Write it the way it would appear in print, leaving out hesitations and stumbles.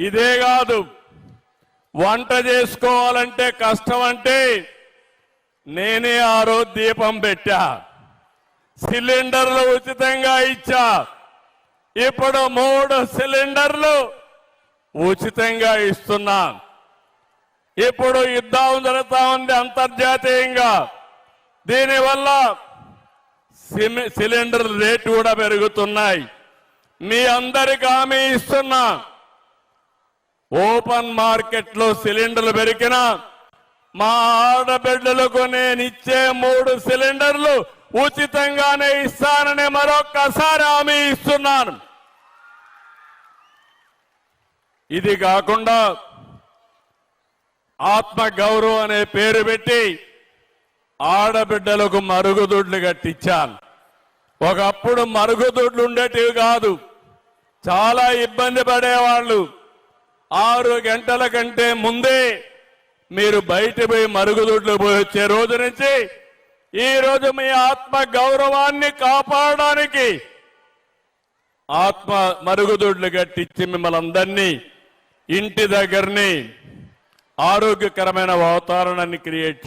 ఇదే కాదు, వంట చేసుకోవాలంటే కష్టం అంటే నేనే ఆ రోజు దీపం పెట్టా, సిలిండర్లు ఉచితంగా ఇచ్చా. ఇప్పుడు 3 సిలిండర్లు ఉచితంగా ఇస్తున్నా. ఇప్పుడు యుద్ధం జరుగుతా ఉంది అంతర్జాతీయంగా. దీనివల్ల సిలిండర్ రేటు కూడా పెరుగుతున్నాయి. మీ అందరికి హామీ ఇస్తున్నా, ఓపెన్ మార్కెట్ లో సిలిండర్లు పెరిగినా మా ఆడబిడ్డలకు నేను ఇచ్చే 3 సిలిండర్లు ఉచితంగానే ఇస్తానని మరొక్కసారి హామీ ఇస్తున్నాను. ఇది కాకుండా ఆత్మ గౌరవం అనే పేరు పెట్టి ఆడబిడ్డలకు మరుగుదొడ్లు కట్టించాను. ఒకప్పుడు మరుగుదొడ్లు ఉండేటివి కాదు, చాలా ఇబ్బంది పడేవాళ్ళు. 6 గంటల కంటే ముందే మీరు బయట పోయి మరుగుదొడ్లు పోయి వచ్చే రోజు నుంచి ఈ రోజు మీ ఆత్మ గౌరవాన్ని కాపాడడానికి ఆత్మ మరుగుదొడ్లు కట్టించి మిమ్మల్ని అందరినీ ఇంటి దగ్గరని ఆరోగ్యకరమైన వాతావరణాన్ని క్రియేట్